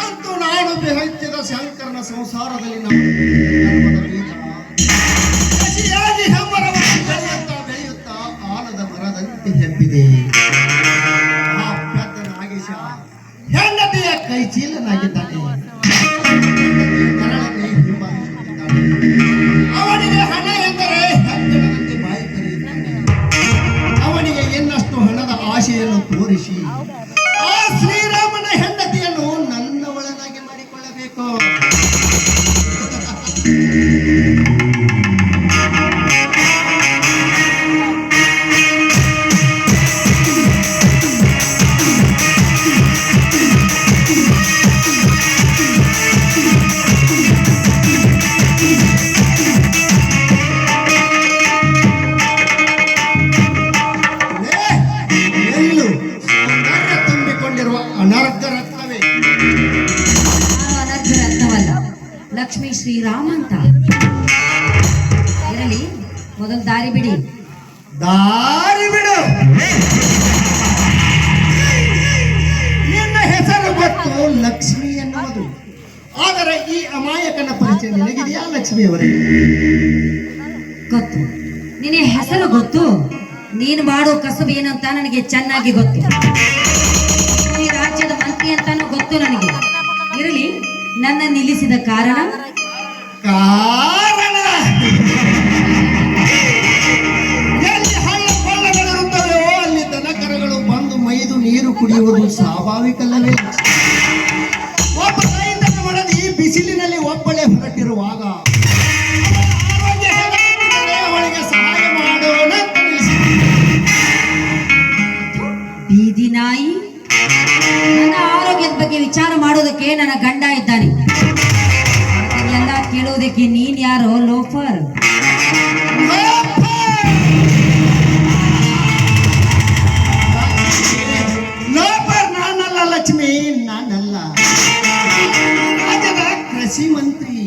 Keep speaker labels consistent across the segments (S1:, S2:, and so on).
S1: ಅಂತೂ ನಾನು ಬೆಹಚ್ಚಿದ ಶಂಕರನ ಸಂಸಾರದಲ್ಲಿ ನಮ್ಮ ಬೀಜ ಕಸಿಯಾಗಿ ಹೆಮ್ಮರವನ್ನು ಬೆಳೆಯುತ್ತಾ ಬೆಳೆಯುತ್ತಾ ಆಲದ ಮರದಂತೆ ಹೆಬ್ಬಿದೆ. ಆ ಪೆದ್ದ ನಾಗೇಶ ಹೆಂಡತಿಯ ಕೈ ಚೀಲನಾಗಿದ್ದಾನೆ. ಅವನಿಗೆ ಹಣ ಎಂದರೆ ಹೆಗ್ಗಣದಂತೆ ಬಾಯಿ ಕರೆಯುತ್ತಾನೆ. ಅವನಿಗೆ ಇನ್ನಷ್ಟು ಹಣದ ಆಶೆಯನ್ನು ತೋರಿಸಿ ಆ ಶ್ರೀರಾಮನ ಹೆಂಡತಿಯನ್ನು ನನ್ನವಳನಾಗಿ ಮಾಡಿಕೊಳ್ಳಬೇಕು.
S2: ಲಕ್ಷ್ಮೀ ಶ್ರೀರಾಮ್ ಅಂತ ಇರಲಿ. ಮೊದಲು ದಾರಿ ಬಿಡಿ.
S1: ದಾರಿ ಬಿಡು. ನಿನ್ನ ಹೆಸರು ಗೊತ್ತು ಲಕ್ಷ್ಮಿ ಎನ್ನುವುದು. ಆದರೆ ಈ ಅಮಾಯಕನ ಪರಿಚಯ ನಿನಗಿದೆಯಾ ಲಕ್ಷ್ಮಿಯವರೇ?
S2: ಗೊತ್ತು. ನಿನ್ನ ಹೆಸರು ಗೊತ್ತು. ನೀನು ಮಾಡೋ ಕಸಬು ಏನಂತ ನನಗೆ ಚೆನ್ನಾಗಿ ಗೊತ್ತು. ಈ ರಾಜ್ಯದ ಮಂತ್ರಿ ಅಂತಾನು ಗೊತ್ತು ನನಗೆ. ಇರಲಿ, ನನ್ನ ನಿಲ್ಲಿಸಿದ ಕಾರಣ
S1: ಎಲ್ಲಿ ಹಳ್ಳ ಕೊಳ್ಳಗಳಿರುತ್ತವೆಯೋ ಅಲ್ಲಿ ದನಕರಗಳು ಬಂದು ಮೈದು ನೀರು ಕುಡಿಯುವುದು ಸ್ವಾಭಾವಿಕಲ್ಲವೇ? ಒಬ್ಬ ರೈತನ ಮಡದಿ ಬಿಸಿಲಿನಲ್ಲಿ ಒಬ್ಬಳೆ ಹೊರಟಿರುವಾಗ ಅವಳಿಗೆ ಸಹಾಯ ಮಾಡೋಣ.
S2: ಬೀದಿ ನಾಯಿ, ನನ್ನ ಆರೋಗ್ಯದ ಬಗ್ಗೆ ವಿಚಾರ ಮಾಡೋದಕ್ಕೆ ನನ್ನ ಗಂಡ ಇದ್ದಾನೆ. ಎಲ್ಲ ಕೇಳೋದಕ್ಕೆ ನೀನ್ ಯಾರೋ ಲೋಫರ್?
S1: ಲೋಫರ್ ನಾನಲ್ಲ ಲಕ್ಷ್ಮಿ, ನಾನಲ್ಲ. ರಾಜ್ಯದ ಕೃಷಿ ಮಂತ್ರಿ.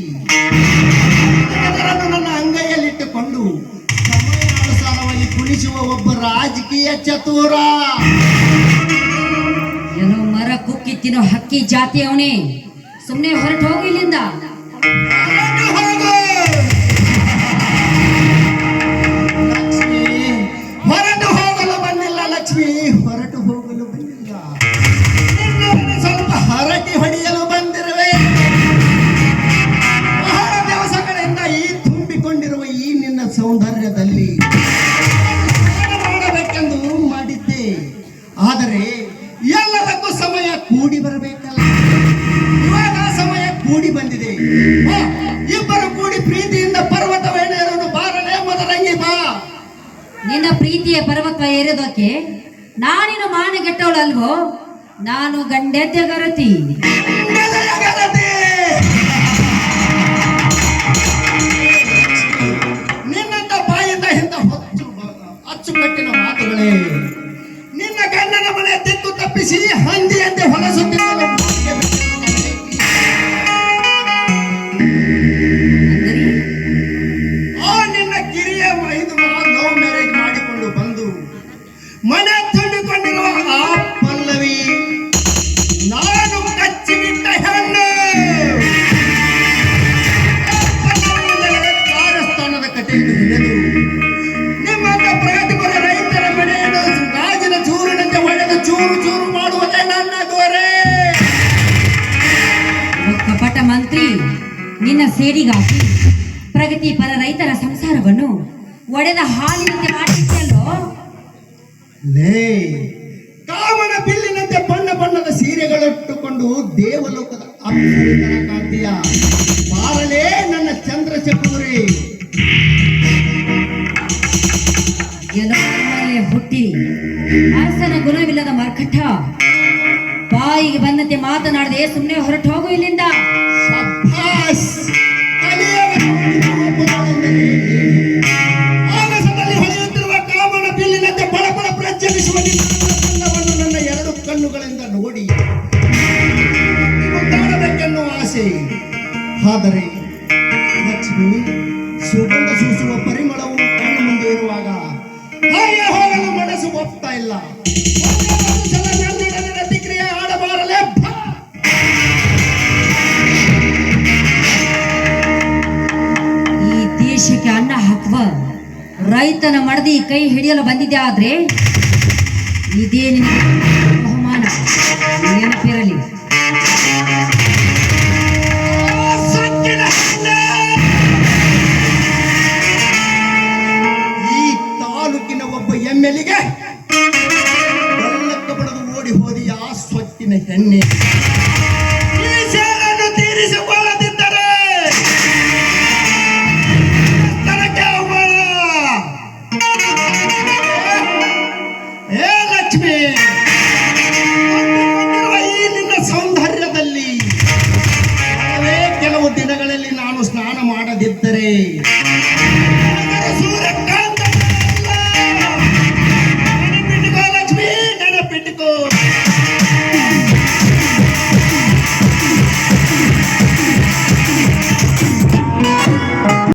S1: ಅದರನ್ನು ನನ್ನ ಅಂಗೈಯಲ್ಲಿಟ್ಟುಕೊಂಡು ಸಮಯಾನುಸಾರವಾಗಿ ಕುಣಿಸುವ ಒಬ್ಬ ರಾಜಕೀಯ ಚತುರ.
S2: ಏನೋ ಮರ ಕುಕ್ಕಿ ತಿನ್ನೋ ಹಕ್ಕಿ ಜಾತಿಯವನೇ, ಸುಮ್ಮನೆ ಹೊರಟು ಹೋಗಿ ಇಲ್ಲಿಂದ.
S1: ಲಕ್ಷ್ಮಿ, ಹೊರಟು ಹೋಗಲು ಬಂದಿಲ್ಲ ಲಕ್ಷ್ಮಿ, ಹೊರಟು ಹೋಗಲು ಬಂದಿಲ್ಲ. ಸ್ವಲ್ಪ ಹರಟಿ ಹೊಡೆಯಲು ಬಂದಿರುವೆ. ಬಹಳ ದಿವಸಗಳಿಂದ ಈ ತುಂಬಿಕೊಂಡಿರುವ ಈ ನಿನ್ನ ಸೌಂದರ್ಯದಲ್ಲಿ ಮಾಡಬೇಕೆಂದು ಮಾಡಿದ್ದೆ. ಆದರೆ ಎಲ್ಲದಕ್ಕೂ ಸಮಯ ಕೂಡಿ ಬರಬೇಕಲ್ಲ. ಇವಾಗ ಸಮಯ ಕೂಡಿ ಬಂದಿದೆ. ಇಬ್ಬರು ಕೂಡಿ ಪ್ರೀತಿಯಿಂದ ಪರ್ವತವೇನೇರಲು ಬಾರಲೇ ಮೊದಲಂಗಿ ಬಾ.
S2: ನಿನ್ನ ಪ್ರೀತಿಯ ಪರ್ವತ ಏರೋದಕ್ಕೆ ನಾನಿನ ಮಾನಗೆಟ್ಟವಳಲ್ವೋ? ನಾನು ಗಂಡೆದ್ದೆ ಗರತಿ.
S1: ನಿನ್ನಂತ ಬಾಯಿಂದ ಇಂಥ ಅಚ್ಚುಕಟ್ಟಿನ ಮಾತುಗಳೇ. ನಿನ್ನ ಗಂಡನ ಮನೆ ದಿಕ್ಕು ತಪ್ಪಿಸಿ ಹಂದಿಯಂತೆ ಹೊಲಸುತ್ತಿದ್ದಳು. ಆ ನಿನ್ನ ಕಿರಿಯ ಮೈದುನ ಲವ್ ಮ್ಯಾರೇಜ್ ಮಾಡಿಕೊಂಡು ಬಂದು ಮನೆ ತುಂಬಿಕೊಂಡಿರುವ ಆ ಪಲ್ಲವಿ ನಾನು ಕಚ್ಚಿನಿಟ್ಟ ಹೆಣ್ಣು. ಕಾರ್ಯಸ್ಥಾನದ ಕಥೆಯನ್ನು ಹಿಡಿದು ನಿಮ್ಮಂತ ಪ್ರಗತಿಪರ ರೈತರ ಮನೆಯನ್ನು ಗಾಜಿನ ಚೂರಿನಂತೆ ಒಡೆದು ಚೂರು ಚೂರು ಮಾಡುವುದೇ ನನ್ನ ಗೋರೆ.
S2: ಕಪಟ ಮಂತ್ರಿ, ನಿನ್ನ ಸೇಡಿಗಾಗಿ ಪ್ರಗತಿಪರ ರೈತರ ಸಂಸಾರವನ್ನು ಒಡೆದ ಹಾಲಿನಂತೆ ಮಾಡಿದ್ದೆಯಲ್ಲೋ.
S1: ಲೇ, ಕಾಮನ ಬಿಲ್ಲಿನಂತೆ ಬಣ್ಣ ಬಣ್ಣದ ಸೀರೆಗಳಿಟ್ಟುಕೊಂಡು ದೇವಲೋಕದ ಅಪ್ಸರಿತರ ಕಾಂತಿಯ ಬಾರಲೇ ನನ್ನ ಚಂದ್ರಚಕೂರಿ.
S2: ಮೇಲೆ ಹುಟ್ಟಿ ಅರಸನ ಗುಣವಿಲ್ಲದ ಮರ್ಕಟ್ಟ, ಬಾಯಿಗೆ ಬಂದಂತೆ ಮಾತನಾಡದೆ ಸುಮ್ಮನೆ ಹೊರಟು ಹೋಗು ಇಲ್ಲಿಂದ.
S1: ಆಗಸದಲ್ಲಿ ಹೊಳೆಯುತ್ತಿರುವ ಕಾಮನ ಬಿಲ್ಲಿನಂತೆ ಬಳಬಳ ಪ್ರಜ್ವಲಿಸುವ ನನ್ನ ಎರಡು ಕಣ್ಣುಗಳಿಂದ ನೋಡಿ ಕಾಣಬೇಕೆನ್ನುವ ಆಸೆ. ಆದರೆ ಲಕ್ಷ್ಮಿ, ಸುಗಂಧ ಸೂಸುವ ಪರಿಮಳವು ಕಣ್ಣು ಮುಂದೆ ಇರುವಾಗ ಹಾಗೆ ಹೋಗಲು ಮನಸ್ಸು ಒಪ್ತಾ ಇಲ್ಲ. ಒಂದು ಸಲ ನನ್ನೊಡನೆ ಪ್ರತಿಕ್ರಿಯೆ ಆಡಬಾರಲೇ ಭಾ.
S2: ಈ ದೇಶಕ್ಕೆ ಅನ್ನ ಹಾಕುವ ರೈತನ ಮಡದಿ ಕೈ ಹಿಡಿಯಲು ಬಂದಿದ್ದೆ, ಆದ್ರೆ ಇದೇ ನಿನಗೆ ಬಹುಮಾನ, ನೆನಪಿರಲಿ.
S1: ಸಕ್ಕಿನ ಹಣ್ಣೆ! ಈ ತಾಲೂಕಿನ ಒಬ್ಬ ಎಮ್ಮೆಲಿಗೆ ಬೆಲ್ಲಕ್ಕೆ ಬಡದು ಓಡಿ ಹೋದಿಯ ಸ್ವತ್ತಿನ ಹೆಣ್ಣೆ. ಈ ಸೇರನ್ನು ತೀರಿಸಿಕೊಳ್ಳದಿದ್ದರೆ ತನಕ್ಕೆ ಅವಮಾನ. ಏ ಲಕ್ಷ್ಮಿ, ಅಂದುಕೊಂಡಿರುವ ಈ ನಿನ್ನ ಸೌಂದರ್ಯದಲ್ಲಿ ಕೆಲವೇ ಕೆಲವು ದಿನಗಳಲ್ಲಿ ನಾನು ಸ್ನಾನ ಮಾಡದಿದ್ದರೆ